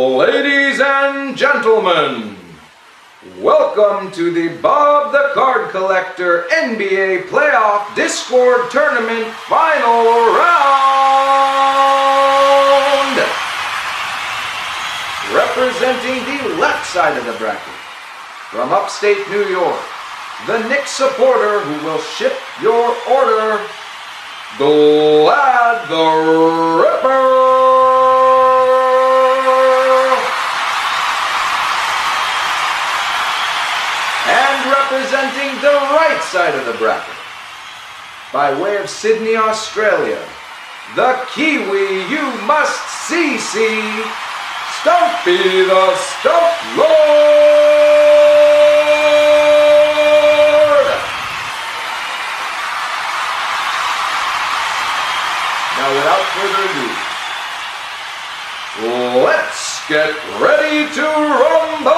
Ladies and gentlemen, welcome to the Bob the Card Collector NBA Playoff Discord Tournament Final Round! Representing the left side of the bracket, from upstate New York, the Knicks supporter who will ship your order, Glad the Ripper! Representing the right side of the bracket, by way of Sydney, Australia, the Kiwi you must see, Stumpy the Stump Lord! Now, without further ado, let's get ready to rumble!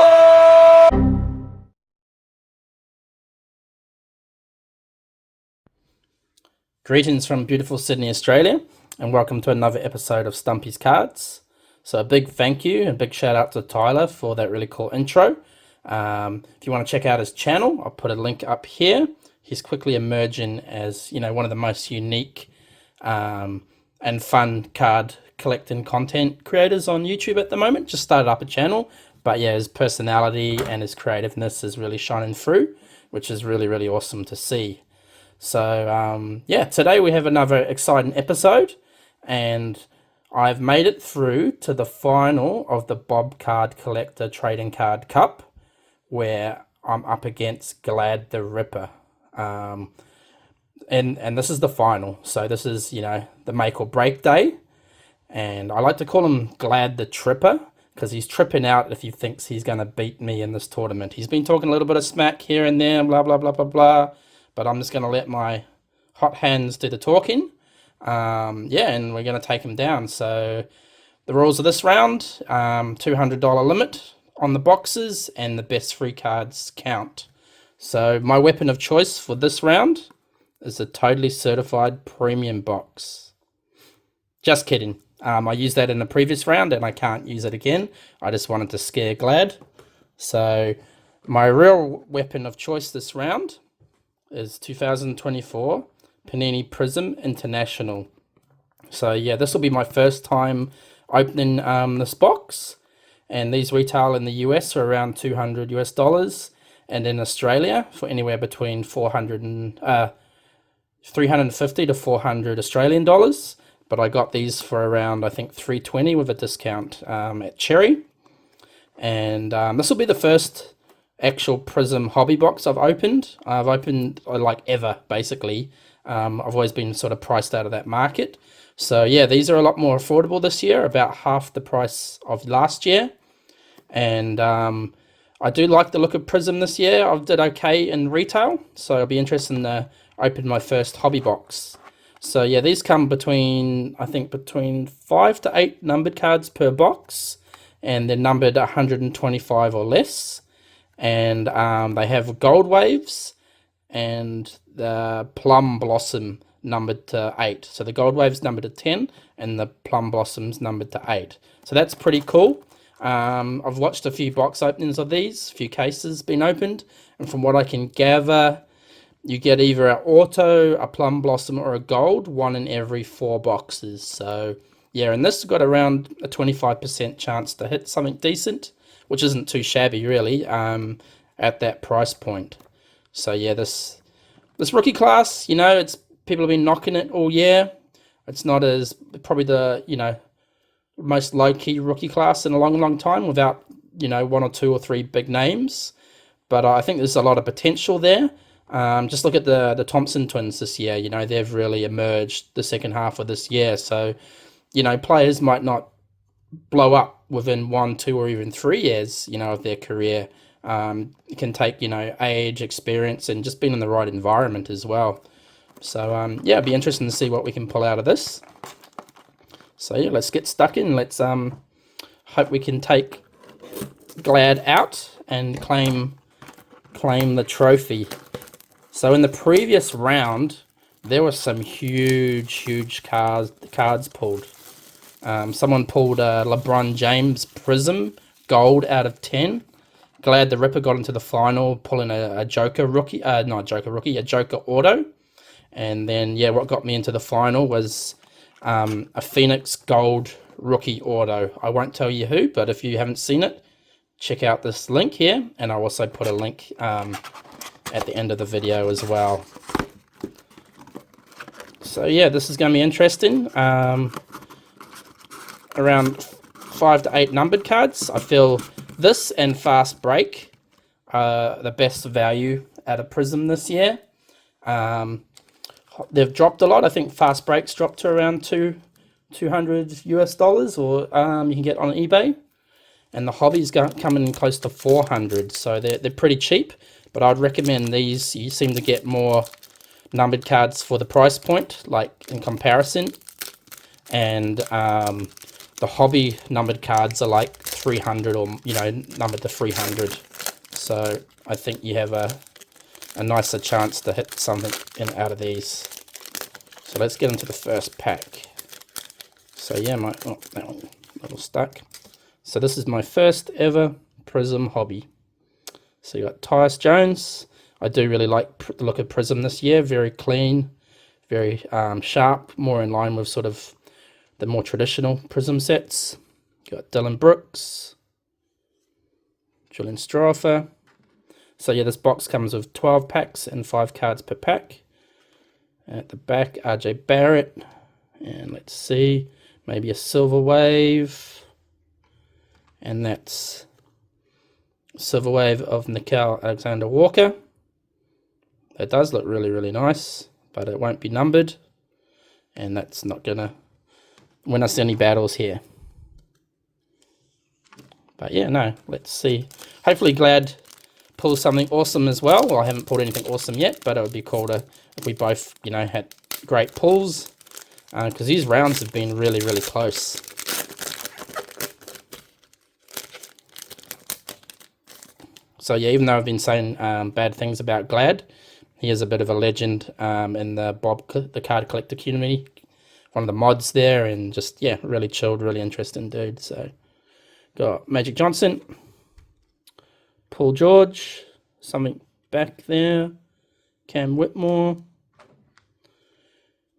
Greetings from beautiful Sydney, Australia, and welcome to another episode of Stumpy's Cards. So a big thank you and big shout out to Tyler for that really cool intro. If you want to check out his channel, I'll put a link up here. He's quickly emerging as, one of the most unique and fun card collecting content creators on YouTube at the moment. Just started up a channel, but yeah, his personality and his creativeness is really shining through, which is really, really awesome to see. So, yeah, today we have another exciting episode, and I've made it through to the final of the Bob Card Collector Trading Card Cup, where I'm up against Glad the Ripper. And this is the final. So this is, the make or break day. And I like to call him Glad the Tripper, because he's tripping out if he thinks he's going to beat me in this tournament. He's been talking a little bit of smack here and there, blah, blah, blah, blah, blah. But I'm just going to let my hot hands do the talking. And we're going to take him down. So the rules of this round, $200 limit on the boxes, and the best 3 cards count. So my weapon of choice for this round is a totally certified premium box. Just kidding. I used that in the previous round and I can't use it again. I just wanted to scare Glad. So my real weapon of choice this round is 2024 Panini Prizm International. So yeah, this will be my first time opening this box, and these retail in the US for around $200 US, and in Australia for anywhere between 350 to 400 Australian dollars. But I got these for around, I think, $320 with a discount at Cherry. And this will be the first actual Prizm hobby box I've opened. I've opened like ever, basically. I've always been sort of priced out of that market. So yeah, these are a lot more affordable this year, about half the price of last year. And I do like the look of Prizm this year. I did okay in retail, so I'll be interested to open my first hobby box. So yeah, these come between 5 to 8 numbered cards per box, and they're numbered 125 or less. And they have gold waves and the Plum Blossom numbered to 8. So the gold waves numbered to 10 and the Plum Blossoms numbered to 8. So that's pretty cool. I've watched a few box openings of these, a few cases been opened, and from what I can gather, you get either an auto, a Plum Blossom, or a gold, 1 in every 4 boxes. So yeah, and this has got around a 25% chance to hit something decent, which isn't too shabby really, at that price point. So yeah, this rookie class, it's people have been knocking it all year. It's not as probably the most low-key rookie class in a long, long time, without 1 or 2 or 3 big names. But I think there's a lot of potential there. Just look at the Thompson twins this year. They've really emerged the second half of this year. So players might not blow up within 1, 2, or even 3 years, of their career. It can take, age, experience, and just being in the right environment as well. So, yeah, it'd be interesting to see what we can pull out of this. So, yeah, let's get stuck in. Let's hope we can take Glad out and claim the trophy. So, in the previous round, there were some huge cards pulled. Someone pulled a LeBron James Prizm gold out of 10. Glad the Ripper got into the final, pulling a Joker rookie, not a Joker rookie, a Joker auto. And then, yeah, what got me into the final was a Phoenix gold rookie auto. I won't tell you who, but if you haven't seen it, check out this link here. And I'll also put a link at the end of the video as well. So, yeah, this is going to be interesting. Around 5 to 8 numbered cards. I feel this and Fast Break are the best value out of Prizm this year. They've dropped a lot. I think Fast Break's dropped to around $200 US, or you can get on eBay. And the Hobby's coming in close to 400, so they're pretty cheap. But I'd recommend these. You seem to get more numbered cards for the price point, like in comparison. And the Hobby numbered cards are like 300, or numbered to 300. So I think you have a nicer chance to hit something out of these. So let's get into the first pack. So yeah, that one a little stuck. So this is my first ever Prizm Hobby. So you got Tyus Jones. I do really like the look of Prizm this year. Very clean, very sharp, more in line with sort of the more traditional Prizm sets. You got Dylan Brooks, Julian Strawther. So yeah, this box comes with 12 packs and 5 cards per pack. At the back, RJ Barrett. And let's see, maybe a Silver Wave. And that's Silver Wave of Nickeil Alexander-Walker. That does look really nice, but it won't be numbered. And that's not gonna win us any battles here. But yeah, no, let's see. Hopefully Glad pulls something awesome as well. Well, I haven't pulled anything awesome yet, but it would be cool if we both, had great pulls. Because these rounds have been really close. So yeah, even though I've been saying bad things about Glad, he is a bit of a legend in the card collector community. One of the mods there, and just, yeah, really chilled, really interesting dude. So got Magic Johnson, Paul George, something back there, Cam Whitmore.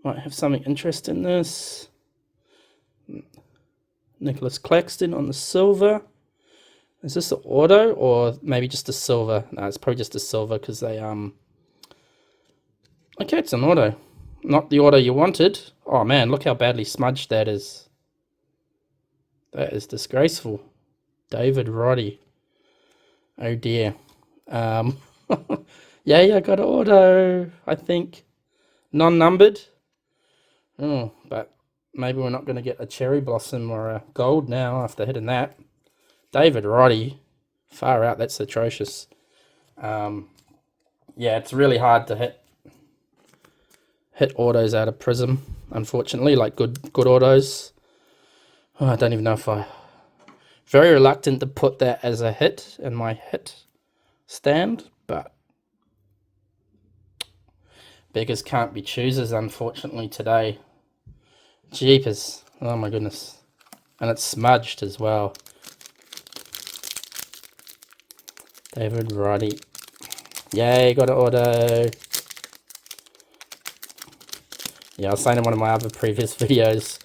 Might have something interesting in this. Nicholas Claxton on the silver. Is this an auto or maybe just a silver? No, it's probably just a silver because they okay, it's an auto. Not the auto you wanted. Oh man, look how badly smudged that is. That is disgraceful. David Roddy. Oh dear. Yeah, I got an auto, I think. Non-numbered. Oh, but maybe we're not going to get a Cherry Blossom or a gold now after hitting that. David Roddy. Far out, that's atrocious. Yeah, it's really hard to hit autos out of Prizm, unfortunately, like good autos. Oh, I don't even know if very reluctant to put that as a hit in my hit stand, but beggars can't be choosers, unfortunately, today. Jeepers. Oh my goodness. And it's smudged as well. David Roddy. Yay, got an auto. Yeah, I was saying in one of my other previous videos,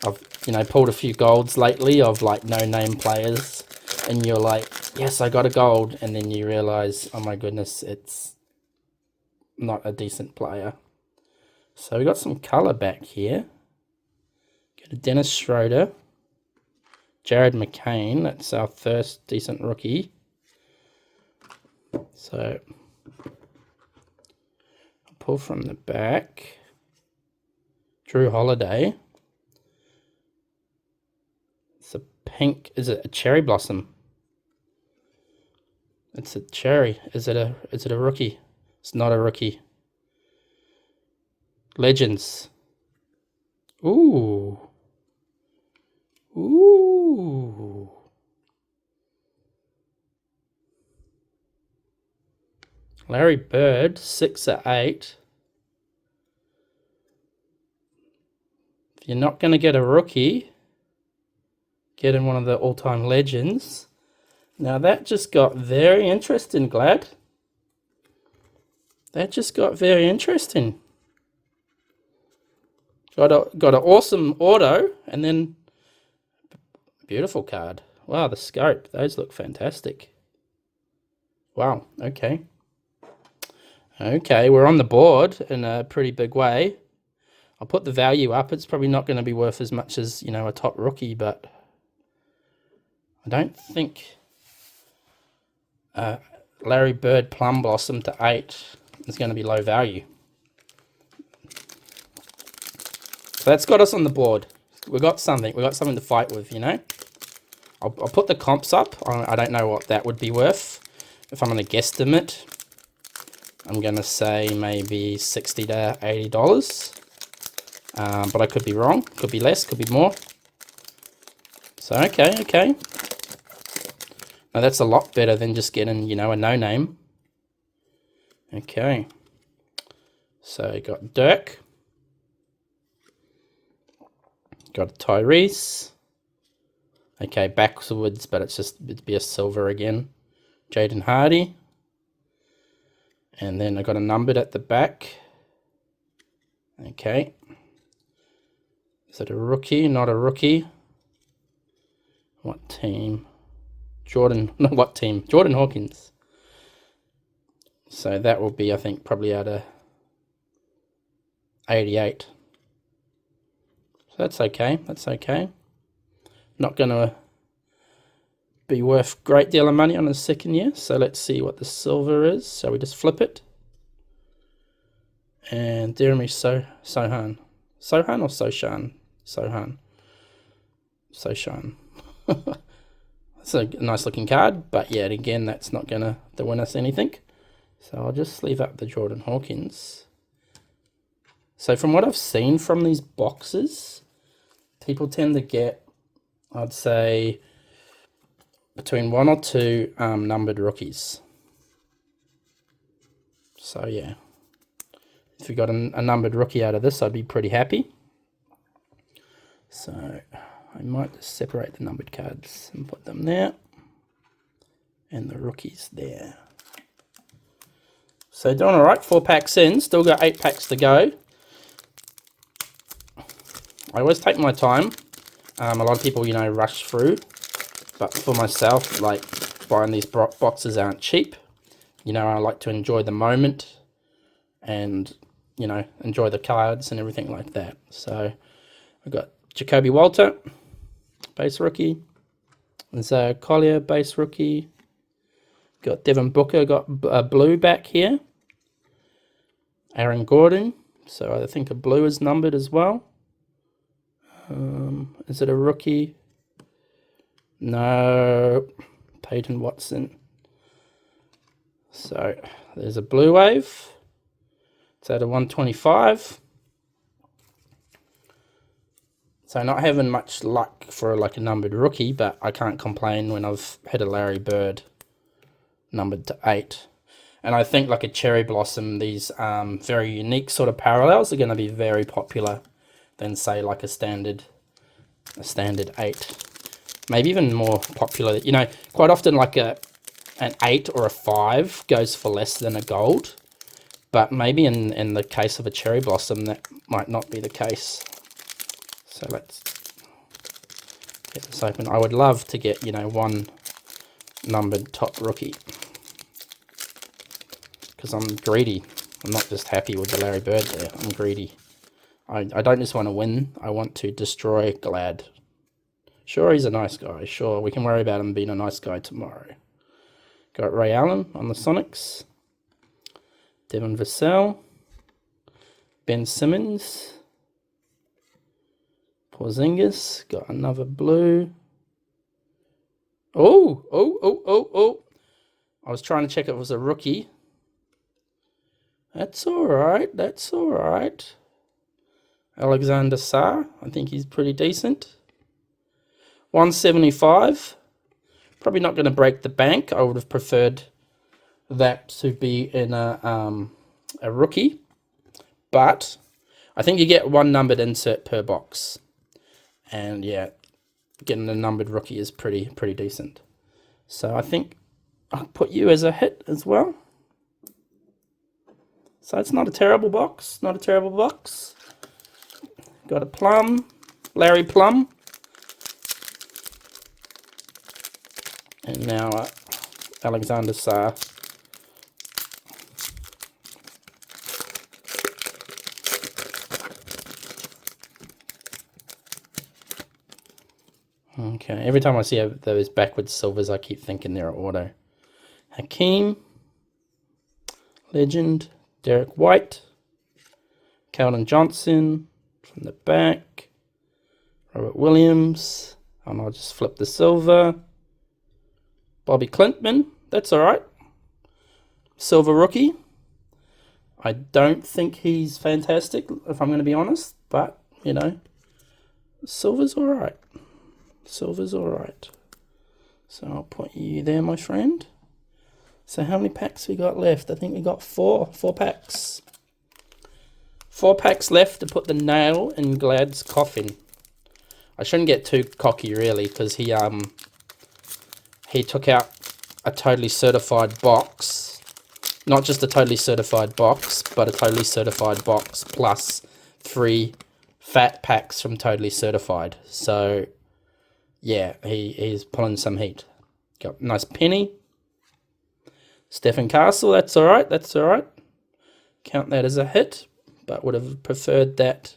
I've, pulled a few golds lately of, like, no-name players. And you're like, yes, I got a gold. And then you realize, oh my goodness, it's not a decent player. So we got some color back here. Got a Dennis Schroeder. Jared McCain, that's our first decent rookie. So, I'll pull from the back. Drew Holiday. It's a pink, is it a Cherry Blossom? It's a cherry. Is it a rookie? It's not a rookie. Legends. Ooh. Ooh. Larry Bird, 6/8. you're not going to get a rookie. Get in one of the all-time legends. Now that just got very interesting, Glad. That just got very interesting. Got an awesome auto, and then beautiful card. Wow, the scope. Those look fantastic. Wow, okay. Okay, we're on the board in a pretty big way. I'll put the value up. It's probably not going to be worth as much as, you know, a top rookie, but I don't think Larry Bird Plum Blossom to 8 is going to be low value. So that's got us on the board. We've got something. We've got something to fight with, you know. I'll put the comps up. I don't know what that would be worth. If I'm going to guesstimate, I'm going to say maybe $60 to $80. But I could be wrong. Could be less. Could be more. So, okay. Now, that's a lot better than just getting, you know, a no-name. Okay. So, got Dirk. Got a Tyrese. Okay, backwards, but it'd be a silver again. Jaden Hardy. And then I got a numbered at the back. Okay. Is it a rookie? Not a rookie. What team? Jordan, not what team? Jordan Hawkins. So that will be, I think, probably out of 88. So that's okay. That's okay. Not going to be worth a great deal of money on the second year. So let's see what the silver is. So we just flip it. And Jeremy Sohan. Sohan or Soshan? Soshan. That's a nice looking card, but yet again, that's not going to win us anything. So I'll just leave up the Jordan Hawkins. So from what I've seen from these boxes, people tend to get, I'd say, between 1 or 2 numbered rookies. So yeah, if we got a numbered rookie out of this, I'd be pretty happy. So I might just separate the numbered cards and put them there. And the rookies there. So doing all right, 4 packs in, still got 8 packs to go. I always take my time. A lot of people, you know, rush through. But for myself, like, buying these boxes aren't cheap. You know, I like to enjoy the moment and, you know, enjoy the cards and everything like that. So I've got Jacoby Walter, base rookie. There's a Collier, base rookie. Got Devin Booker, got a blue back here. Aaron Gordon, so I think a blue is numbered as well. Is it a rookie? No. Peyton Watson. So there's a blue wave. It's at a 125. So not having much luck for like a numbered rookie, but I can't complain when I've had a Larry Bird numbered to 8. And I think like a cherry blossom, these very unique sort of parallels are going to be very popular than say like a standard 8. Maybe even more popular. You know, quite often like an 8 or a 5 goes for less than a gold. But maybe in the case of a cherry blossom, that might not be the case. So let's get this open. I would love to get, you know, 1 numbered top rookie. Because I'm greedy. I'm not just happy with the Larry Bird there. I'm greedy. I don't just want to win. I want to destroy Glad. Sure, he's a nice guy. Sure, we can worry about him being a nice guy tomorrow. Got Ray Allen on the Sonics. Devin Vassell. Ben Simmons. Porzingis. Got another blue. Oh. I was trying to check if it was a rookie. That's all right. Alexander Sarr, I think he's pretty decent. 175. Probably not going to break the bank. I would have preferred that to be in a rookie. But I think you get one numbered insert per box. And yeah, getting a numbered rookie is pretty decent. So I think I'll put you as a hit as well. So it's not a terrible box. Not a terrible box. Got a Plum, Larry Plum. And now Alexander Sarr. Okay, every time I see those backwards silvers, I keep thinking they're auto. Hakeem, Legend, Derek White, Keldon Johnson from the back, Robert Williams, and I'll just flip the silver. Bobby Clintman, that's alright. Silver rookie. I don't think he's fantastic, if I'm going to be honest, but, you know, silver's alright. Silver's alright. So I'll put you there, my friend. So how many packs we got left? I think we got four packs. 4 packs left to put the nail in Glad's coffin. I shouldn't get too cocky really, because he took out a totally certified box. Not just a totally certified box, but a totally certified box plus 3 fat packs from totally certified. So yeah, he's pulling some heat. Got nice penny. Stephen Castle, that's alright, that's alright. Count that as a hit, but would have preferred that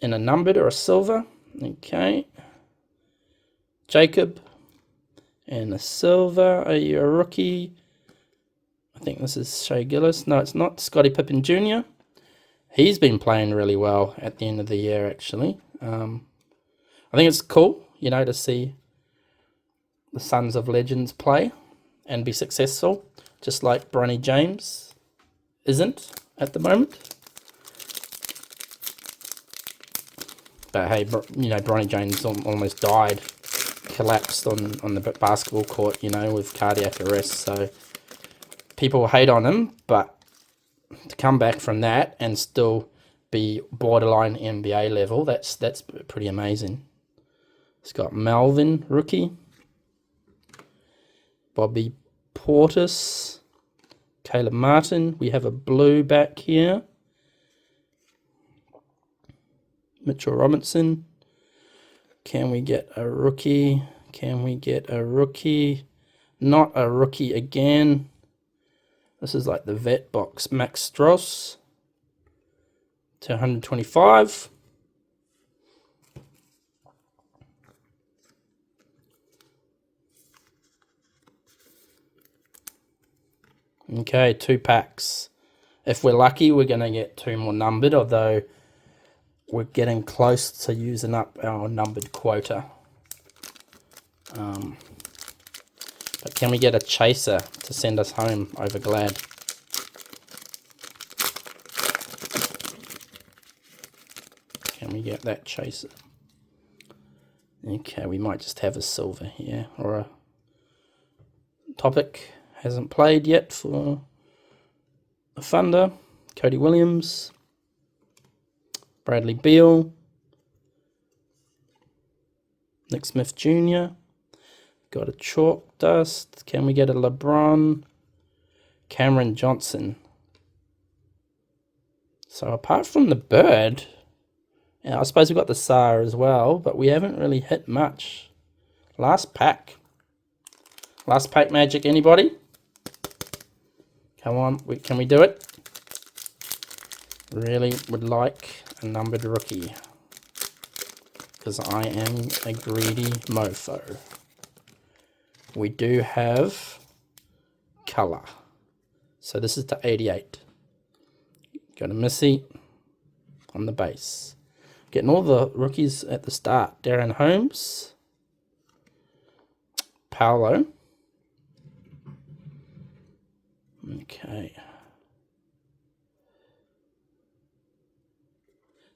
in a numbered or a silver. Okay. Jacob and a silver. Are you a rookie? I think this is Shea Gillis. No, it's not. Scottie Pippen Jr. He's been playing really well at the end of the year, actually. I think it's cool, you know, to see the Sons of Legends play and be successful, just like Bronny James isn't at the moment. But hey, you know, Bronny James almost died, collapsed on the basketball court, you know, with cardiac arrest. So people hate on him, but to come back from that and still be borderline NBA level, that's pretty amazing. It's got Melvin, rookie. Bobby Portis. Caleb Martin. We have a blue back here. Mitchell Robinson. Can we get a rookie? Can we get a rookie? Not a rookie again. This is like the vet box. Max Strauss. To 125. Okay, 2 packs. If we're lucky, we're going to get 2 more numbered, although we're getting close to using up our numbered quota. But can we get a chaser to send us home over Glad? Can we get that chaser? Okay, we might just have a silver here, or a Topic. Hasn't played yet for the Thunder. Cody Williams. Bradley Beal. Nick Smith Jr. Got a chalk dust. Can we get a LeBron? Cameron Johnson. So apart from the bird, yeah, I suppose we've got the Sarr as well, but we haven't really hit much. Last pack. Last pack magic, anybody? Come on, can we do it? Really would like a numbered rookie, because I am a greedy mofo. We do have color. So this is to 88. Got a Missy on the base. Getting all the rookies at the start. Darren Holmes. Paolo. Okay.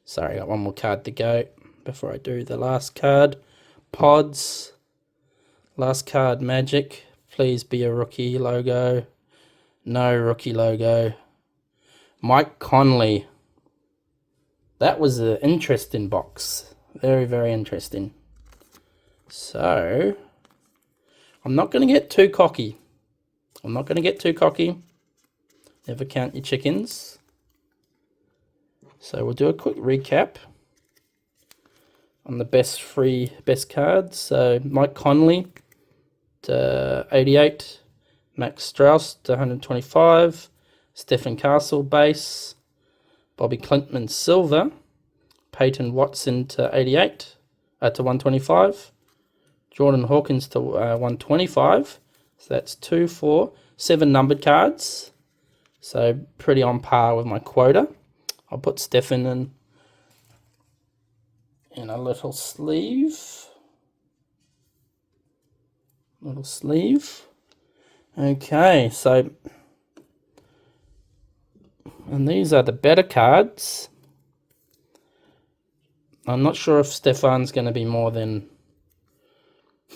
Sorry, I got one more card to go before I do the last card. Pods. Last card, Magic. Please be a rookie logo. No rookie logo. Mike Conley. That was an interesting box. Very, very interesting. So, I'm not going to get too cocky. Never count your chickens. So we'll do a quick recap on the best cards. So Mike Conley to 88, Max Strauss to 125, Stephen Castle base, Bobby Clintman silver, Peyton Watson to 88, to 125, Jordan Hawkins to 125. So that's 2, 4, 7 numbered cards. So pretty on par with my quota. I'll put Stefan in a little sleeve. Okay, so, and these are the better cards. I'm not sure if Stefan's going to be more than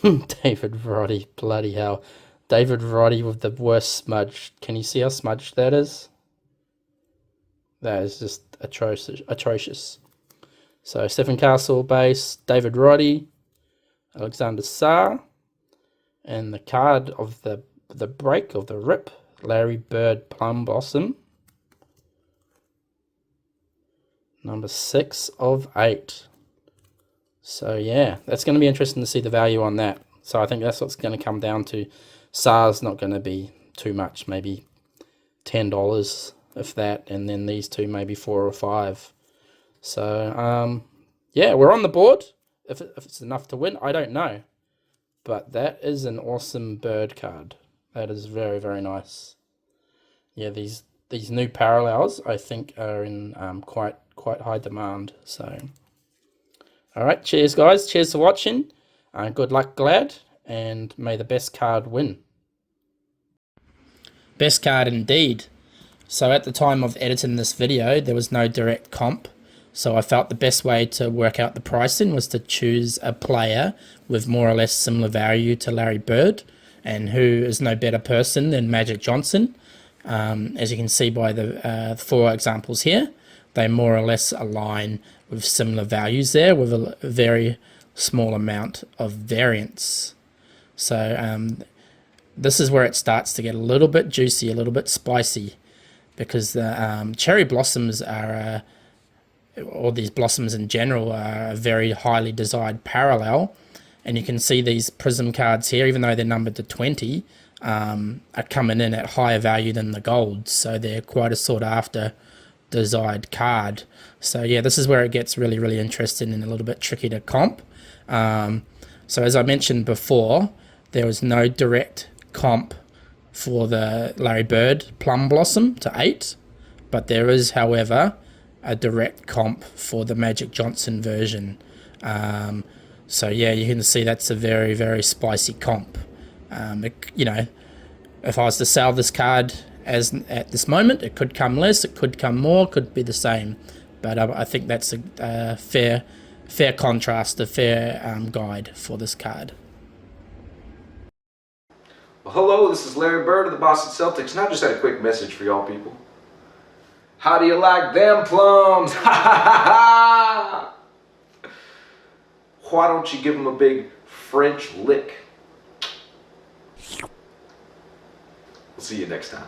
David Roddy. Bloody hell. David Roddy with the worst smudge. Can you see how smudged that is? That is just atrocious. So Stephen Castle base, David Roddy, Alexander Sarr, and the card of the break of the rip, Larry Bird Plum Blossom. Number 6 of 8. So yeah, that's going to be interesting to see the value on that. So I think that's what's going to come down to. Sar's not going to be too much, maybe $10 if that, and then these two maybe 4 or 5. So yeah, we're on the board. If it's enough to win, I don't know, but that is an awesome bird card. That is very, very nice. Yeah, these new parallels I think are in quite high demand. So all right, cheers guys, cheers for watching. Good luck, glad, and may the best card win. Best card indeed. So at the time of editing this video, there was no direct comp. So I felt the best way to work out the pricing was to choose a player with more or less similar value to Larry Bird, and who is no better person than Magic Johnson. As you can see by the 4 examples here, they more or less align with similar values there, with a very small amount of variance. So this is where it starts to get a little bit juicy, a little bit spicy, because the cherry blossoms are, or these blossoms in general, are a very highly desired parallel. And you can see these Prizm cards here, even though they're numbered to 20, are coming in at higher value than the golds. So they're quite a sought after desired card. So yeah, this is where it gets really, really interesting and a little bit tricky to comp. So as I mentioned before, there was no direct comp for the Larry Bird Plum Blossom to 8, but there is, however, a direct comp for the Magic Johnson version. So yeah, you can see that's a very, very spicy comp. You know, if I was to sell this card as at this moment, it could come less, it could come more, could be the same. But I think that's a fair contrast, a fair guide for this card. Well, hello, this is Larry Bird of the Boston Celtics, and I just had a quick message for y'all people. How do you like them plums? Why don't you give them a big French lick? We'll see you next time.